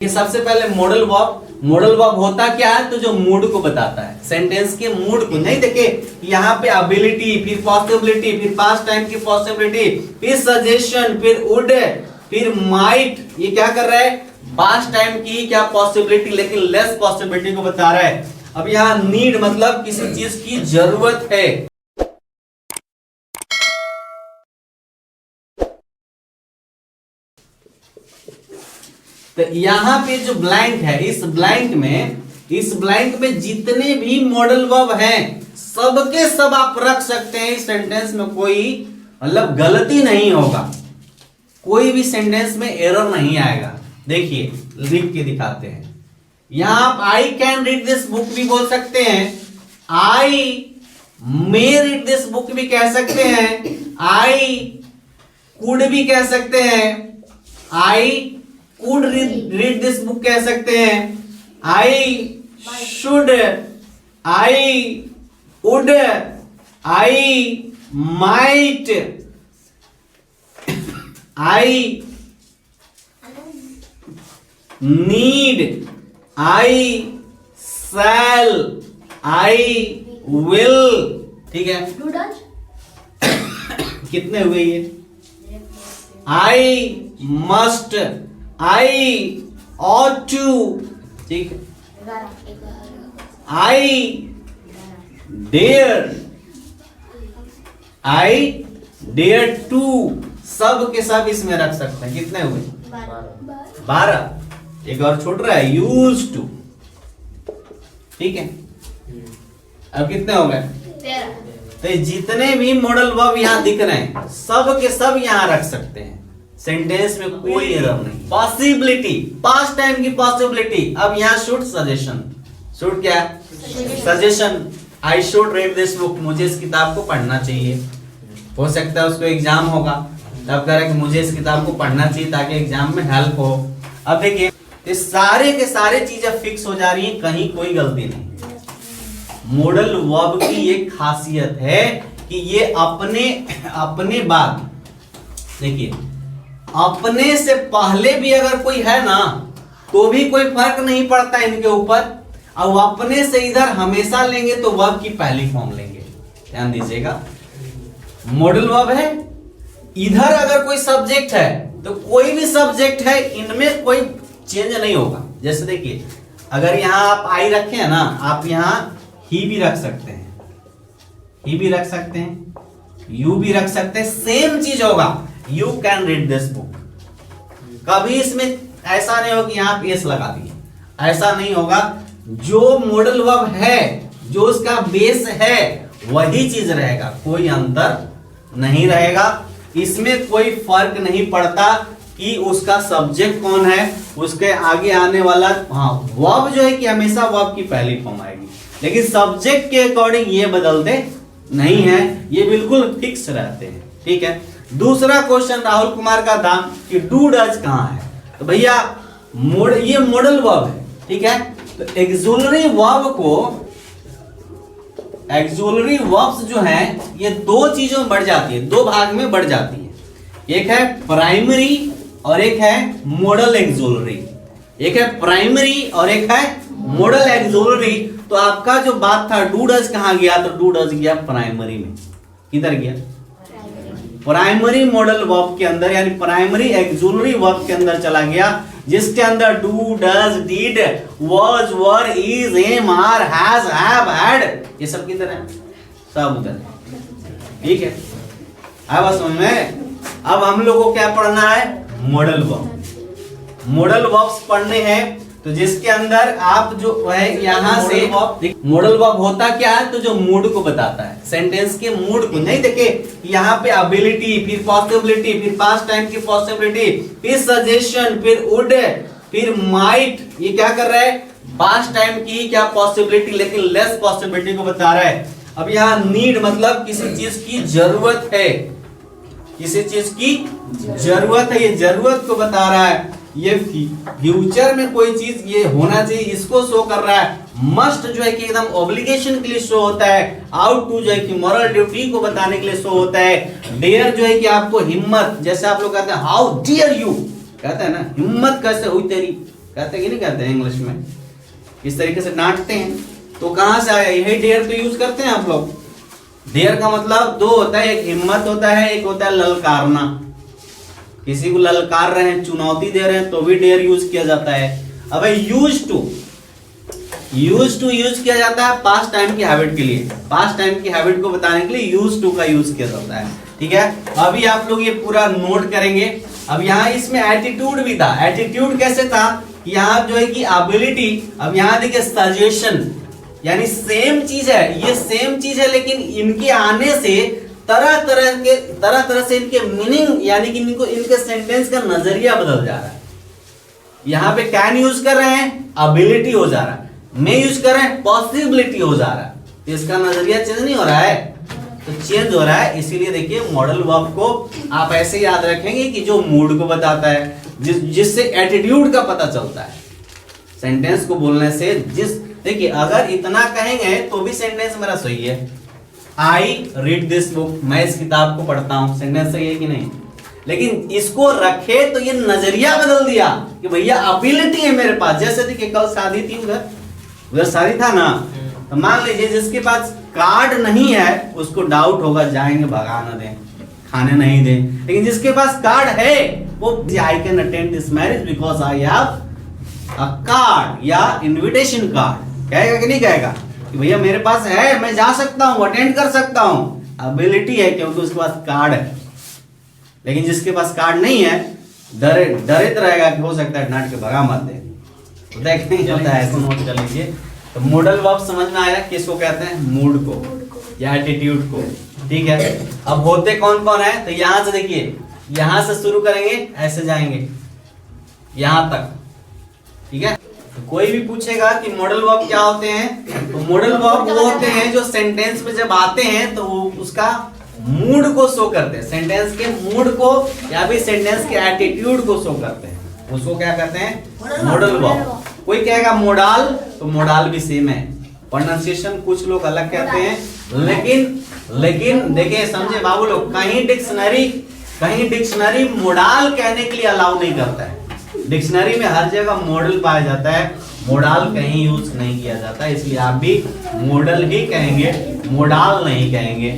कि सबसे पहले मॉडल वर्ब होता क्या है, तो जो मूड को बताता है, सेंटेंस के मूड को। नहीं देखे यहाँ पे एबिलिटी, फिर पॉसिबिलिटी, फिर पास्ट टाइम की पॉसिबिलिटी, फिर सजेशन, फिर वुड, फिर माइट। ये क्या कर रहा है, पास्ट टाइम की क्या पॉसिबिलिटी लेकिन लेस पॉसिबिलिटी को बता रहा है। अब यहाँ नीड मतलब किसी चीज की जरूरत है। तो यहां पे जो ब्लैंक है, इस ब्लैंक में जितने भी मॉडल वर्ब हैं सबके सब आप रख सकते हैं। इस सेंटेंस में कोई मतलब गलती नहीं होगा, कोई भी सेंटेंस में एरर नहीं आएगा। देखिए लिख के दिखाते हैं। यहां आप I can read this book भी बोल सकते हैं, आई मे रीड दिस बुक भी कह सकते हैं, आई कुड भी कह सकते हैं, I could read this book कह सकते हैं, I should, I would, I might, I need, I shall, I will. ठीक है, कितने हुए ये? I must, I ought to, ठीक है, I dare, I dare to, सब के सब इसमें रख सकते हैं। कितने हुए? 12। एक और छूट रहा है, यूज टू। ठीक है, अब कितने हो गए? 13। तो जितने भी मॉडल वर्ब यहां दिख रहे हैं सब के सब यहां रख सकते हैं, सेंटेंस में कोई एरर नहीं। पॉसिबिलिटी, पास्ट टाइम की पॉसिबिलिटी। अब यहाँ शुड, सजेशन, शुड क्या है? Suggestion, I should read this book, मुझे इस किताब को पढ़ना चाहिए। हो सकता है उसको एग्जाम होगा, तब कह रहा है कि मुझे इस किताब को पढ़ना चाहिए ताकि एग्जाम में हेल्प हो। अब देखिए ये सारे के सारे चीजें फिक्स हो जा रही हैं, कहीं कोई गलती नहीं। मॉडल वर्ब की ये खासियत है कि ये अपने बाद, देखिए अपने से पहले भी अगर कोई है ना तो भी कोई फर्क नहीं पड़ता इनके ऊपर, और अपने से इधर हमेशा लेंगे तो वर्ब की पहली फॉर्म लेंगे। ध्यान दीजिएगा, मॉडल वर्ब है, इधर अगर कोई सब्जेक्ट है तो कोई भी सब्जेक्ट है इनमें कोई चेंज नहीं होगा। जैसे देखिए अगर यहां आप आई रखे हैं ना, आप यहां ही भी रख सकते हैं, ही भी रख सकते हैं, यू भी रख सकते हैं, सेम चीज होगा। You can read this book. कभी इसमें ऐसा नहीं होगा कि यहां पे एस लगा दिए, ऐसा नहीं होगा। जो मॉडल वर्ब है, जो उसका बेस है वही चीज रहेगा, कोई अंतर नहीं रहेगा। इसमें कोई फर्क नहीं पड़ता कि उसका सब्जेक्ट कौन है, उसके आगे आने वाला वर्ब जो है कि हमेशा वर्ब की पहली फॉर्म आएगी, लेकिन सब्जेक्ट के अकॉर्डिंग ये बदलते नहीं है, ये बिल्कुल फिक्स रहते हैं। ठीक है, दूसरा क्वेश्चन राहुल कुमार का था कि डू डज कहां है। तो भैया ये मॉडल वर्ब है, ठीक है। तो एक्सुलरी वर्ब्स जो हैं ये दो चीजों में बढ़ जाती है, दो भाग में बढ़ जाती है। एक है प्राइमरी और एक है मॉडल एक्सुलरी। एक है प्राइमरी और एक है मॉडल एक्सुलरी। तो आपका जो बात था डू डज कहां गया, तो डू डज गया प्राइमरी में। किधर गया? प्राइमरी मॉडल वर्ब के अंदर, यानी प्राइमरी एक्सुलरी वर्ब के अंदर चला गया, जिसके अंदर do, does, did, was, were, is, am, are, has, have, had, ये सब किधर है? सब उधर। ठीक है, अब बात समझ में। अब हम लोग को क्या पढ़ना है? Modal verb. मॉडल वर्ब्स पढ़ने हैं, तो जिसके अंदर आप जो है यहां से मॉडल वर्ब होता क्या है, तो जो मूड को बताता है, सेंटेंस के मूड को। नहीं देखे यहाँ पे एबिलिटी, फिर पॉसिबिलिटी, फिर पास्ट टाइम की पॉसिबिलिटी, फिर सजेशन, फिर वुड, फिर माइट। ये क्या कर रहा है, पास्ट टाइम की क्या पॉसिबिलिटी लेकिन लेस पॉसिबिलिटी को बता रहा है। अब यहाँ नीड मतलब किसी चीज की जरूरत है, किसी चीज की जरूरत है, ये जरूरत को बता रहा है। ये फ्यूचर में कोई चीज ये होना चाहिए इसको शो कर रहा है। मस्ट जो है कि एकदम ऑब्लिगेशन के लिए शो होता है। आउट टू जो है कि मॉरल ड्यूटी को बताने के लिए शो होता है। डेयर जो है कि आपको हिम्मत, जैसे आप लोग कहते हैं हाउ डियर यू, कहते हैं ना हिम्मत कैसे हुई तेरी, कहते हैं कि नहीं कहते हैं इंग्लिश में, इस तरीके से डांटते हैं। तो कहां से आया, यही डेयर तो यूज करते हैं आप लोग। डेयर का मतलब दो होता है, एक हिम्मत होता है, एक होता है ललकारना। किसी को ललकार रहे हैं, चुनौती दे रहे हैं, तो भी डेयर यूज किया जाता है। अब यूज टू यूज किया जाता है पास्ट टाइम की हैबिट के लिए। पास्ट टाइम की हैबिट को बताने के लिए यूज टू का यूज किया जाता है। ठीक है, अभी आप लोग ये पूरा नोट करेंगे। अब यहाँ इसमें एटीट्यूड भी था। एटीट्यूड कैसे था, यहाँ जो है कि एबिलिटी, अब यहाँ देखिए सजेशन, यानी सेम चीज है, ये सेम चीज है, लेकिन इनके आने से तरह तरह से इनके मीनिंग, यानी कि इनके सेंटेंस का नजरिया बदल जा रहा है। यहाँ पे कैन यूज कर रहे हैं, एबिलिटी हो जा रहा है। मे यूज कर रहे हैं, पॉसिबिलिटी हो जा रहा है। तो इसका नजरिया चेंज नहीं हो रहा है, तो चेंज हो रहा है। इसीलिए देखिए मॉडल वर्ब को आप ऐसे याद रखेंगे कि जो मूड को बताता है, जिससे एटीट्यूड का पता चलता है। सेंटेंस को बोलने से देखिए अगर इतना कहेंगे तो भी सेंटेंस मेरा सही है। आई रीड दिस बुक, मैं इस किताब को पढ़ता हूं, सेंटेंस सही है कि नहीं। लेकिन इसको रखे तो ये नजरिया बदल दिया कि भैया एबिलिटी है मेरे पास। जैसे देखिए कल शादी थी, उधर शादी था ना, तो मान लीजिए जिसके पास कार्ड नहीं है उसको डाउट होगा, जाएंगे भगा न दें, खाने नहीं दें। लेकिन जिसके पास कार्ड है वो I can attend this marriage because I have a card या इनविटेशन कार्ड। कहेगा कि नहीं कहेगा कि भैया मेरे पास है, मैं जा सकता हूं, अटेंड कर सकता हूं। एबिलिटी है क्योंकि उसके पास कार्ड है। लेकिन जिसके पास कार्ड नहीं है डरित रहेगा कि हो सकता है डांट के भगा मत दे। तो देख नहीं होता है, ऐसे नोट कर लीजिए। तो मॉडल वर्ब समझ में आया, किसको कहते हैं, मूड को या एटीट्यूड को। ठीक है, अब होते कौन कौन है, तो यहां से देखिए, यहां से शुरू करेंगे, ऐसे जाएंगे यहां तक। ठीक है, तो कोई भी पूछेगा कि मॉडल वर्ब क्या होते हैं, तो मॉडल वर्ब वो होते हैं जो सेंटेंस में जब आते हैं तो वो उसका मूड को शो करते हैं, सेंटेंस के मूड को या फिर सेंटेंस के एटीट्यूड को शो करते हैं। उसको क्या कहते हैं, मॉडल वर्ब। कोई कहेगा मोडाल, तो मोडाल भी सेम है, प्रोनाउंसिएशन कुछ लोग अलग कहते हैं। लेकिन देखिए समझे बाबू लोग, कहीं डिक्शनरी मोडाल कहने के लिए अलाउ नहीं करता है। डिक्शनरी में हर जगह मॉडल पाया जाता है, मोडाल कहीं यूज नहीं किया जाता है। इसलिए आप भी मॉडल ही कहेंगे, मोडाल नहीं कहेंगे।